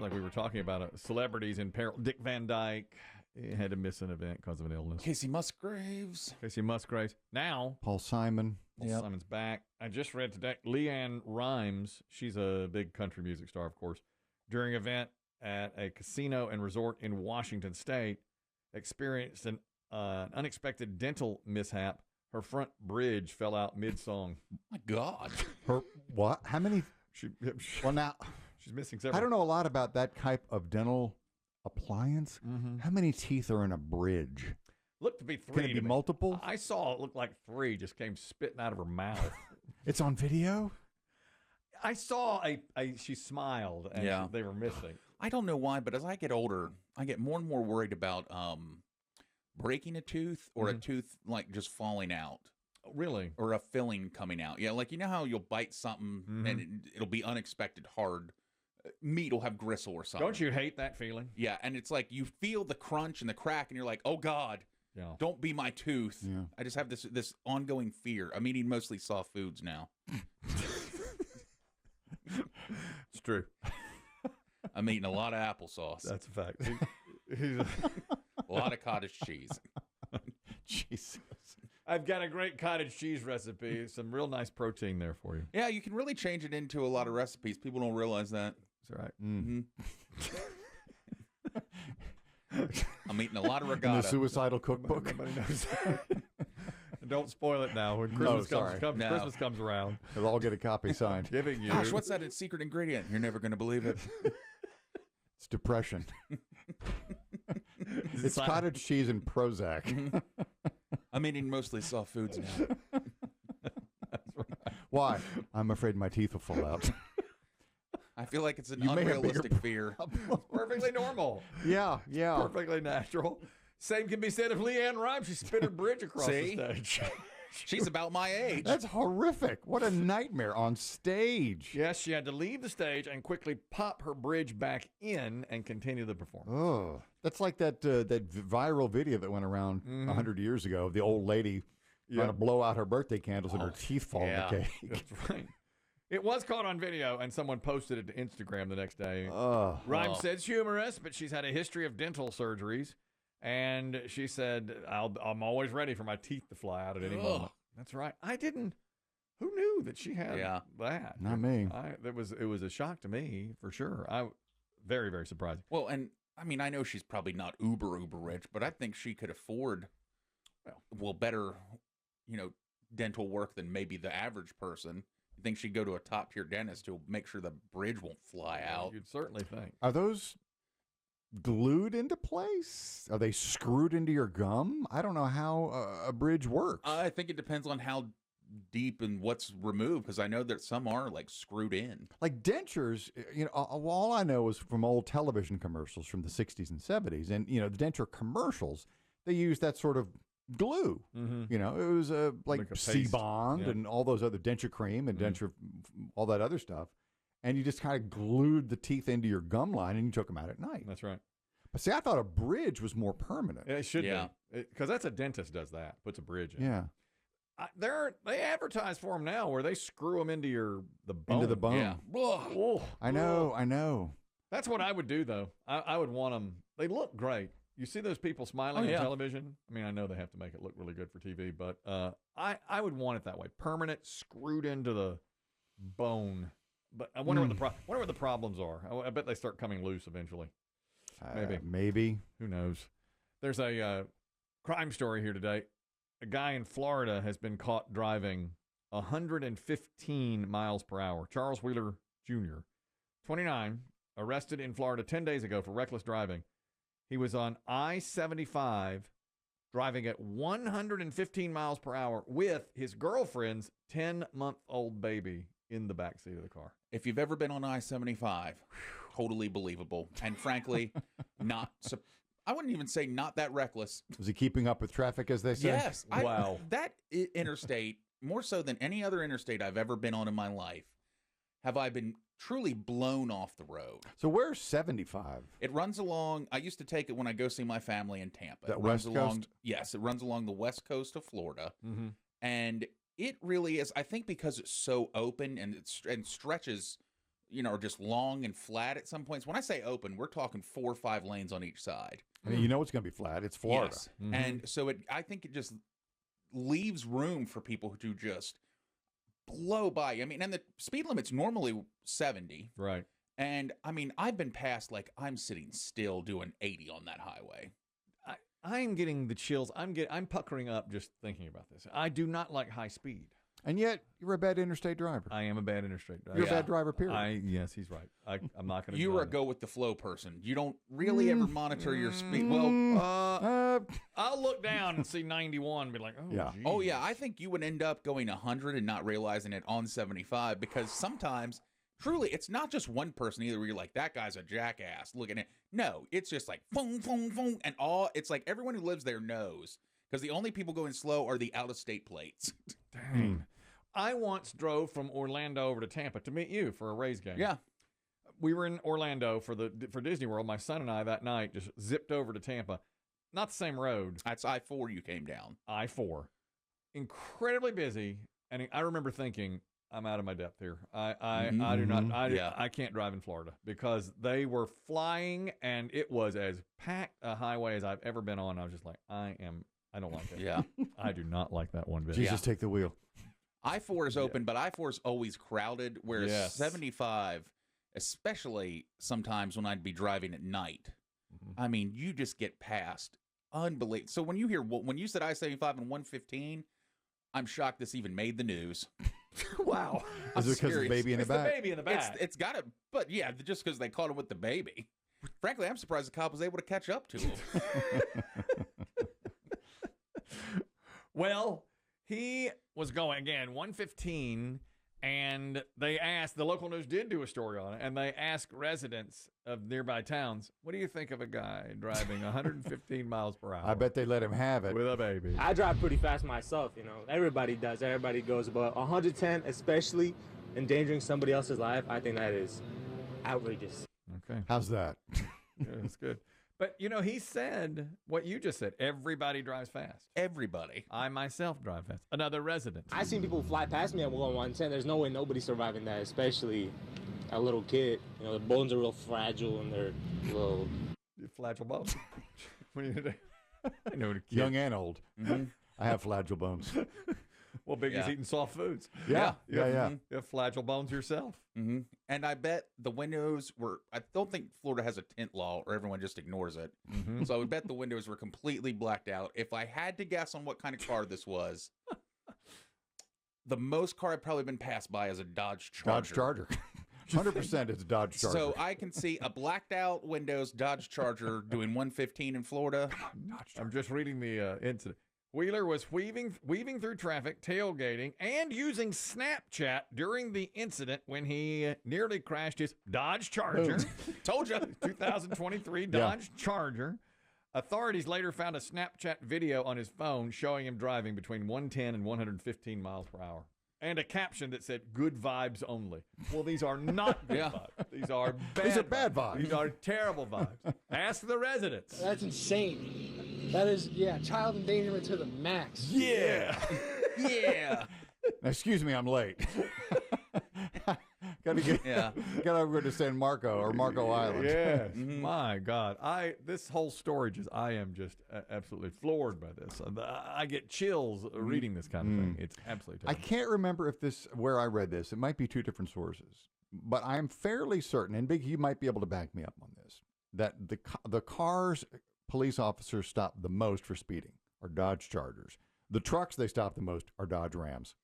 like we were talking about celebrities in peril. Dick Van Dyke had to miss an event because of an illness. Casey Musgraves. Now, Paul Simon. Paul Simon's back. I just read today, LeAnn Rimes, she's a big country music star, of course, during an event at a casino and resort in Washington State, experienced an unexpected dental mishap. Her front bridge fell out mid-song. My God. Her what? How many? Well, now she's missing several. I don't know a lot about that type of dental appliance. Mm-hmm. How many teeth are in a bridge? Looked to be 3. Can it be multiple? I saw it looked like 3 just came spitting out of her mouth. It's on video? I saw she smiled and they were missing. I don't know why, but as I get older, I get more and more worried about breaking a tooth or a tooth like just falling out. Really? Or a filling coming out. Yeah, like you know how you'll bite something and it'll be unexpected hard. Meat will have gristle or something. Don't you hate that feeling? Yeah, and it's like you feel the crunch and the crack and you're like, oh God, don't be my tooth. Yeah. I just have this ongoing fear. I'm eating mostly soft foods now. It's true. I'm eating a lot of applesauce. That's a fact. A lot of cottage cheese. Jesus. I've got a great cottage cheese recipe. Some real nice protein there for you. Yeah, you can really change it into a lot of recipes. People don't realize that. That's right. Mm-hmm. I'm eating a lot of regatta. In the suicidal cookbook. Nobody knows that. Don't spoil it now. When Christmas Christmas comes around, they'll all get a copy signed. Giving you. Gosh, what's that secret ingredient? You're never going to believe it. It's depression. It's cottage cheese and Prozac. I'm eating mostly soft foods now. That's right. Why? I'm afraid my teeth will fall out. I feel like it's an unrealistic fear. It's perfectly normal. Yeah. Perfectly natural. Same can be said of LeAnn Rimes. She spit her bridge across the stage. She's about my age. That's horrific. What a nightmare on stage. Yes, she had to leave the stage and quickly pop her bridge back in and continue the performance. Oh, that's like that viral video that went around 100 years ago of the old lady trying to blow out her birthday candles and her teeth fall in the cake. That's right. It was caught on video, and someone posted it to Instagram the next day. Rimes said it's humorous, but she's had a history of dental surgeries. And she said, I'm always ready for my teeth to fly out at any moment. That's right. I didn't. Who knew that she had that? Not me. It was a shock to me, for sure. Very, very surprising. Well, and I mean, I know she's probably not uber rich, but I think she could afford, better, dental work than maybe the average person. You think she'd go to a top-tier dentist to make sure the bridge won't fly out? You'd certainly think. Are those glued into place? Are they screwed into your gum? I don't know how a bridge works. I think it depends on how deep and what's removed, because I know that some are like screwed in. Like dentures, all I know is from old television commercials from the 60s and 70s. And, the denture commercials, they use that sort of glue. Mm-hmm. It was like C-Bond and all those other denture cream and denture, all that other stuff. And you just kind of glued the teeth into your gum line and you took them out at night. That's right. But see, I thought a bridge was more permanent. It should be. Because that's a dentist does that, puts a bridge in. Yeah. They advertise for them now where they screw them into the bone. Into the bone. Yeah. Oh, I know. That's what I would do, though. I would want them. They look great. You see those people smiling on television? I mean, I know they have to make it look really good for TV, but I would want it that way. Permanent, screwed into the bone. But I wonder what the problems are. I bet they start coming loose eventually. Maybe. Who knows? There's a crime story here today. A guy in Florida has been caught driving 115 miles per hour. Charles Wheeler Jr., 29, arrested in Florida 10 days ago for reckless driving. He was on I-75 driving at 115 miles per hour with his girlfriend's 10-month-old baby in the backseat of the car. If you've ever been on I-75, totally believable. And frankly, I wouldn't even say not that reckless. Was he keeping up with traffic, as they say? Yes. Wow. That interstate, more so than any other interstate I've ever been on in my life, have I been truly blown off the road. So where's 75? It runs along, I used to take it when I go see my family in Tampa. That west coast? Yes, it runs along the west coast of Florida. Mm-hmm. And it really is, I think because it's so open and it stretches are just long and flat at some points. When I say open, we're talking 4 or 5 lanes on each side. I mean, you know it's going to be flat. It's Florida. Yes. And so I think it just leaves room for people to just blow by. I mean, and the speed limit's normally 70. Right. And I mean, I've been past, like, I'm sitting still doing 80 on that highway. I'm getting the chills. I'm puckering up just thinking about this. I do not like high speed. And yet, you're a bad interstate driver. I am a bad interstate driver. You're a bad driver, period. Yes, he's right. I'm not going to. You are a go with the flow person. You don't really ever monitor your speed. Well, I'll look down and see 91 and be like, oh, yeah. geez. Oh, yeah. I think you would end up going 100 and not realizing it on 75 because sometimes, truly, it's not just one person either where you're like, that guy's a jackass. Look at it. No, it's just like, boom, boom, boom. And it's like everyone who lives there knows because the only people going slow are the out-of-state plates. Dang. I once drove from Orlando over to Tampa to meet you for a Rays game. Yeah. We were in Orlando for Disney World. My son and I that night just zipped over to Tampa. Not the same road. That's I-4 you came down. I-4. Incredibly busy. And I remember thinking, I'm out of my depth here. I do not. I can't drive in Florida because they were flying and it was as packed a highway as I've ever been on. I was just like, I don't like it. Yeah. I do not like that one bit. Jesus, take the wheel. I-4 is open, but I-4 is always crowded, whereas 75, especially sometimes when I'd be driving at night, I mean, you just get past. Unbelievable. So when you said I-75 and 115, I'm shocked this even made the news. Wow. Is it because of the baby in the back? The baby in the back. It's got to, but yeah, just because they caught him with the baby. Frankly, I'm surprised the cop was able to catch up to him. Well, he was going, again, 115, and the local news did do a story on it, and they asked residents of nearby towns, what do you think of a guy driving 115 miles per hour? I bet they let him have it. With a baby. I drive pretty fast myself, Everybody does. Everybody goes, but 110, especially endangering somebody else's life, I think that is outrageous. Okay. How's that? Yeah, that's good. But, he said what you just said. Everybody drives fast. Everybody. I myself drive fast. Another resident. I've seen people fly past me at 110. There's no way nobody's surviving that, especially a little kid. The bones are real fragile and they're little. Fragile bones. What do you do? I know. Young and old. Mm-hmm. I have fragile bones. Well, Biggie's eating soft foods. Yeah. You have fragile bones yourself. Mm-hmm. And I bet the windows I don't think Florida has a tint law or everyone just ignores it. Mm-hmm. So I would bet the windows were completely blacked out. If I had to guess on what kind of car this was, the most car I've probably been passed by is a Dodge Charger. Dodge Charger. 100% it's a Dodge Charger. So I can see a blacked out Windows Dodge Charger doing 115 in Florida. I'm just reading the incident. Wheeler was weaving through traffic, tailgating, and using Snapchat during the incident when he nearly crashed his Dodge Charger. Told you. 2023 Dodge Charger. Authorities later found a Snapchat video on his phone showing him driving between 110 and 115 miles per hour. And a caption that said, good vibes only. Well, these are not good vibes. These are bad vibes. These are terrible vibes. Ask the residents. That's insane. That is, child endangerment to the max. Yeah. Yeah. Now, excuse me, I'm late. Gotta go to San Marco or Marco Island. Yes. Mm-hmm. My God. This whole story I am just absolutely floored by this. I get chills reading this kind of thing. It's absolutely terrible. I can't remember where I read this. It might be two different sources, but I'm fairly certain, and Big, you might be able to back me up on this, that the cars police officers stop the most for speeding are Dodge Chargers. The trucks they stop the most are Dodge Rams.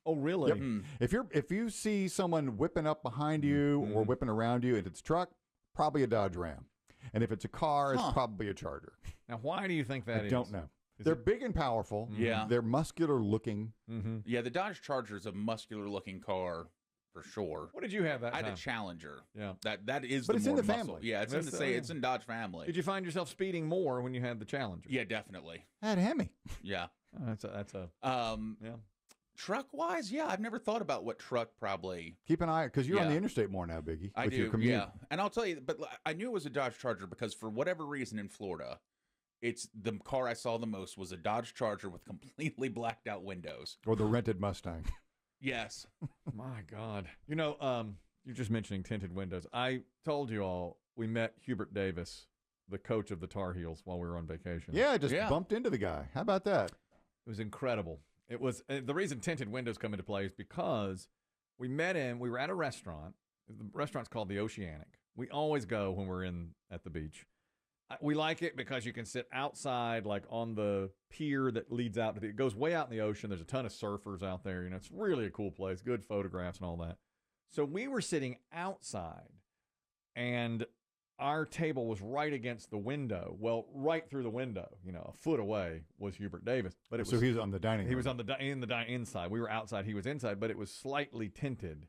Oh, really? Yep. If you see someone whipping up behind you or whipping around you and it's a truck, probably a Dodge Ram. And if it's a car, it's probably a Charger. Now, why do you think that is? I don't know. They're big and powerful. Yeah. They're muscular looking. Mm-hmm. Yeah, the Dodge Charger is a muscular looking car for sure. What did you have that I time? had a Challenger. Yeah. That is but the it's more in the muscle. family. Yeah, it's in Dodge family. Did you find yourself speeding more when you had the Challenger? Yeah, definitely. I had a Hemi. Yeah. That's a yeah. Truck-wise, I've never thought about what truck probably. Keep an eye, because you're on the interstate more now, Biggie. I with do, your commute. yeah. And I'll tell you, but I knew it was a Dodge Charger because for whatever reason in Florida, it's the car I saw the most was a Dodge Charger with completely blacked out windows. Or the rented Mustang. Yes. My God. You're just mentioning tinted windows. I told you all we met Hubert Davis, the coach of the Tar Heels, while we were on vacation. Yeah, just bumped into the guy. How about that? It was incredible. It was the reason tinted windows come into play is because we met him. We were at a restaurant. The restaurant's called the Oceanic. We always go when we're at the beach. We like it because you can sit outside, like on the pier that leads out to it goes way out in the ocean. There's a ton of surfers out there. You know, it's really a cool place. Good photographs and all that. So we were sitting outside, and our table was right against the window. Well, right through the window, you know, a foot away was Hubert Davis. But So he was on the dining room. He was on the inside. We were outside. He was inside, but it was slightly tinted.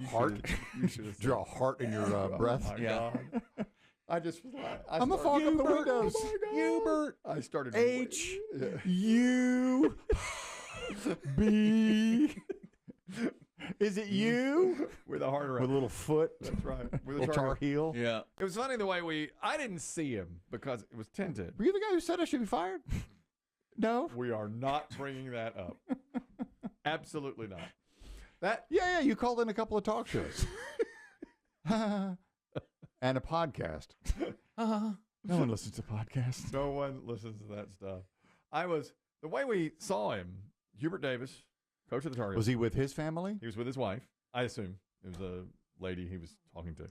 Heart? You should draw a heart in your breath. Oh my God. I just was like, I'm going to fog up the windows. Oh my God. Hubert. I started. U B. Is it you? With a heart around. With a little foot. That's right. With a little tar heel. Yeah. It was funny the way I didn't see him because it was tinted. Were you the guy who said I should be fired? No. We are not bringing that up. Absolutely not. That Yeah, you called in a couple of talk shows. And a podcast. No one listens to podcasts. no one listens to that stuff. The way we saw him, Hubert Davis, coach of the Tar Heels. Was he with his family? He was with his wife, I assume. It was a lady he was talking to.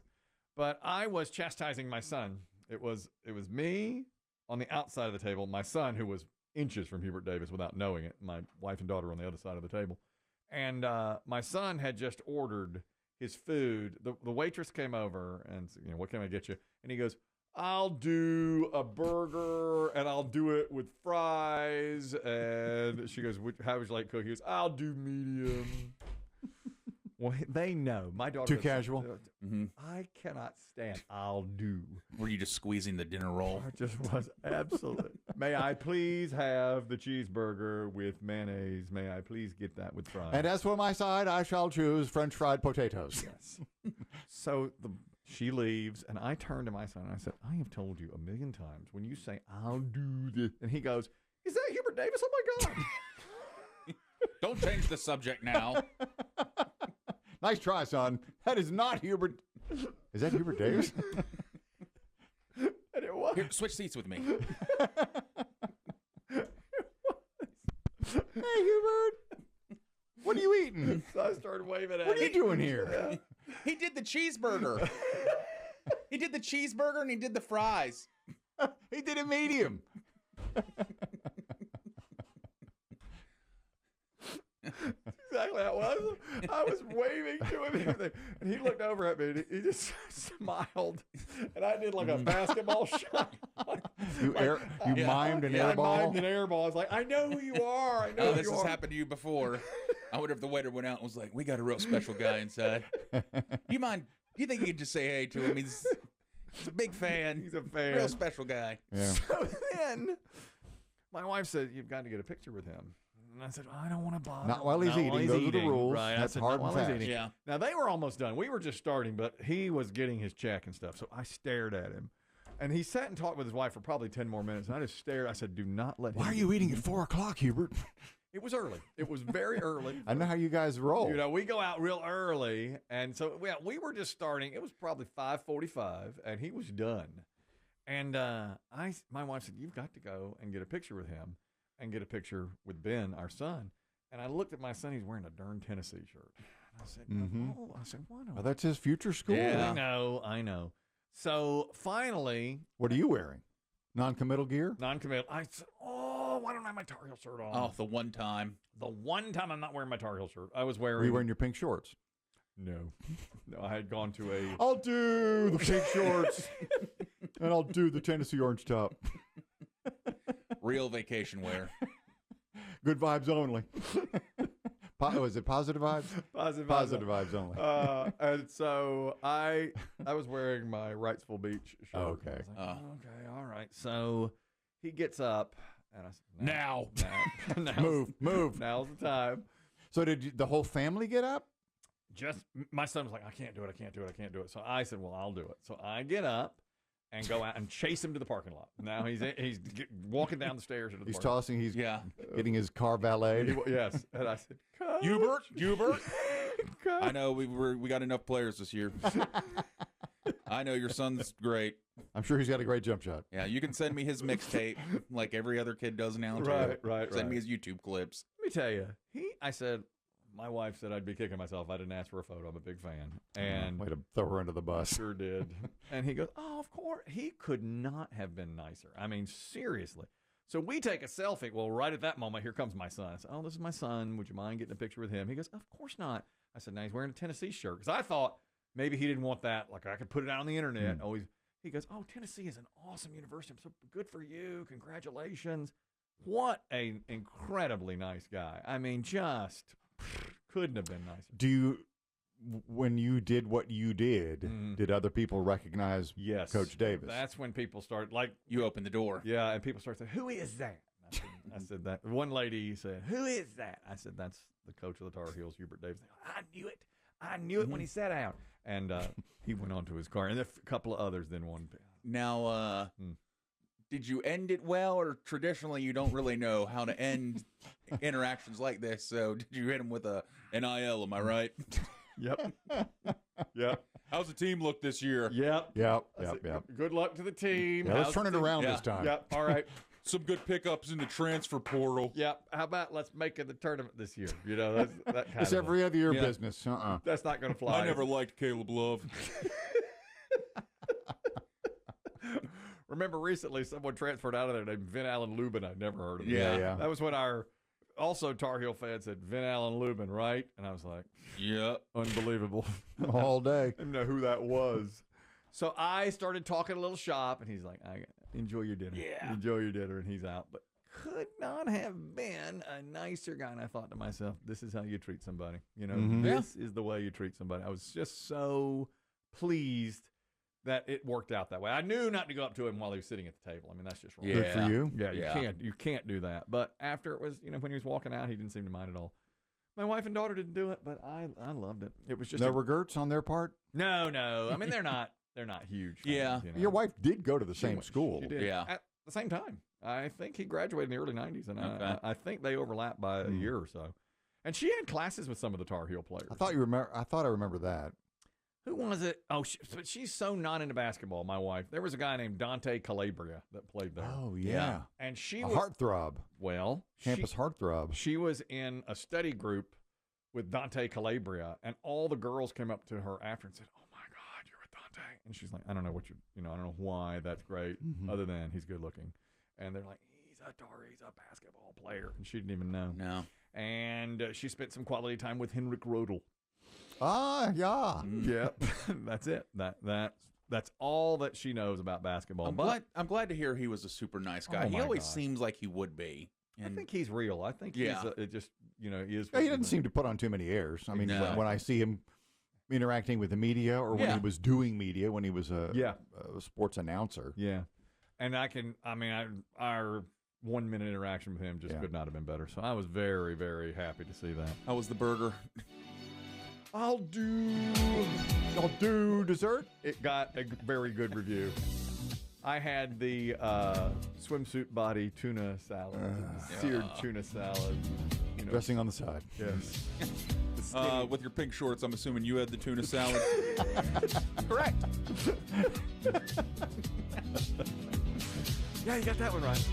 But I was chastising my son. It was me on the outside of the table, my son, who was inches from Hubert Davis without knowing it, my wife and daughter on the other side of the table. And my son had just ordered his food. The waitress came over and said, what can I get you? And he goes, I'll do a burger and I'll do it with fries. And she goes, how would you like cookies? He goes, I'll do medium. Well, they know. My daughter. Too casual? I cannot stand. I'll do. Were you just squeezing the dinner roll? I just was absolutely. May I please have the cheeseburger with mayonnaise? May I please get that with fries? And as for my side, I shall choose French fried potatoes. Yes. So she leaves, and I turn to my son and I said, I have told you 1,000,000 times when you say I'll do this, and he goes, is that Hubert Davis? Oh my God. Don't change the subject now. Nice try, son. That is not Hubert. Is that Hubert Davis? And it was. Here, switch seats with me. Hey, Hubert. What are you eating? So I started waving at him. What are you doing here? He did the cheeseburger. He did the cheeseburger and he did the fries. He did a medium. Exactly how it was. I was waving to him and everything. And he looked over at me and he just smiled. And I did like a basketball shot. You mimed an air ball? I mimed an air ball. I was like, I know who you are. I know who This you has are. happened to you before. I wonder if the waiter went out and was like, we got a real special guy inside. You mind? Do you think you could just say hey to him? He's a big fan. He's a fan. Real special guy. Yeah. So then my wife said, you've got to get a picture with him. And I said, I don't want to bother. Not while he's eating. Those are the rules. Right. That's I said, hard not and while he's fast. eating. Yeah. Now, they were almost done. We were just starting, but he was getting his check and stuff. So I stared at him. And he sat and talked with his wife for probably 10 more minutes. And I just stared. I said, do not let him. Why are you eating at 4 o'clock, Hubert? It was early. It was very early. I know how you guys roll. You know, we go out real early. And so we were just starting. It was probably 5:45, and he was done. And my wife said, you've got to go and get a picture with him and get a picture with Ben, our son. And I looked at my son. He's wearing a Dern Tennessee shirt. And I said, oh. I said, what? Oh, that's his future school. Yeah. I know. So finally. What are you wearing? Non-committal gear? Non-committal. I said, why don't I have my Tar Heel shirt on? Oh, the one time. The one time I'm not wearing my Tar Heel shirt. I was Were wearing. you wearing your pink shorts? No. No, I had gone to a. I'll do the pink shorts. And I'll do the Tennessee orange top. Real vacation wear. Good vibes only. Was it positive vibes? Positive vibes only. And so I was wearing my Wrightsville Beach shirt. Oh, okay. I was like, okay, all right. So he gets up, and I said, Now. Move. Now's the time. So did the whole family get up? Just my son was like, I can't do it. So I said, well, I'll do it. So I get up and go out and chase him to the parking lot. Now he's walking down the stairs into the He's parking lot. tossing. He's Yeah. getting his car valeted. Yes. And I said, come. Hubert. God. I know we got enough players this year. I know your son's great. I'm sure he's got a great jump shot. Yeah, you can send me his mixtape like every other kid does now. Too. Right. Send me his YouTube clips. Let me tell you, I said, my wife said I'd be kicking myself if I didn't ask for a photo. I'm a big fan. And Way to throw her under the bus. sure did. And he goes, oh, of course. He could not have been nicer. I mean, seriously. So we take a selfie. Well, right at that moment, here comes my son. I said, oh, this is my son. Would you mind getting a picture with him? He goes, of course not. I said, now he's wearing a Tennessee shirt. Because I thought maybe he didn't want that. Like, I could put it out on the internet. He goes, oh, Tennessee is an awesome university. I'm so good for you. Congratulations. What an incredibly nice guy. I mean, just couldn't have been nicer. When you did what you did, did other people recognize Coach Davis? That's when people started, like, You opened the door. yeah, and people started saying, who is that? I said that. One lady said, who is that? I said, that's the coach of the Tar Heels, Hubert Davis. I knew it. I knew it when he sat out. And he went on to his car. And a couple of others then won. Now, did you end it well, or traditionally you don't really know how to end interactions like this? So did you hit him with a NIL? Am I right? Yep. Yep. How's the team look this year? Yep. Yep. Good luck to the team. Yeah, let's turn it around this time. Yep. All right. Some good pickups in the transfer portal. Yep. How about let's make it the tournament this year? You know, that's that kind It's of every other year business. That's not going to fly. I never liked Caleb Love. Remember recently someone transferred out of there named Vin Allen Lubin. I'd never heard of him. Yeah. That was when our also Tar Heel fan said Vin Allen Lubin, right? And I was like, Yeah. unbelievable. All day. I didn't know who that was. So I started talking a little shop, and he's like, enjoy your dinner. Yeah. Enjoy your dinner, and he's out. But could not have been a nicer guy. And I thought to myself, this is how you treat somebody. You know, this is the way you treat somebody. I was just so pleased that it worked out that way. I knew not to go up to him while he was sitting at the table. I mean, that's just wrong. Good for you. Yeah, you can't do that. But after it was, when he was walking out, he didn't seem to mind at all. My wife and daughter didn't do it, but I loved it. It was just no regrets on their part. No. I mean, they're not huge fans, Yeah. Your wife did go to the same school. She did. Yeah. At the same time. I think he graduated in the early 90s, and I think they overlapped by a year or so. And she had classes with some of the Tar Heel players. I thought I remember that. Who was it? Oh, but she's so not into basketball, my wife. There was a guy named Dante Calabria that played there. Oh, yeah. And she a was heartthrob. Well, Campus heartthrob. She was in a study group with Dante Calabria, and all the girls came up to her after and said, oh, my God, you're with Dante. And she's like, I don't know I don't know why that's great, other than he's good looking. And they're like, he's a basketball player. And she didn't even know. No. And she spent some quality time with Henrik Rodel. Ah, yeah. Yep. That's it. That's all that she knows about basketball. I'm glad to hear he was a super nice guy. Oh, he my always gosh. seems like he would be. And I think he's real. I think Yeah. he's it just, he is. Yeah, he doesn't seem to put on too many airs. I mean, No. when I see him interacting with the media or when Yeah. he was doing media, when he was a sports announcer. Yeah. And our 1 minute interaction with him just could not have been better. So I was very, very happy to see that. how was the burger? I'll do dessert. It got a very good review. I had the swimsuit body tuna salad, seared tuna salad. Dressing on the side. Yes. With your pink shorts, I'm assuming you had the tuna salad. Correct. Yeah, you got that one right.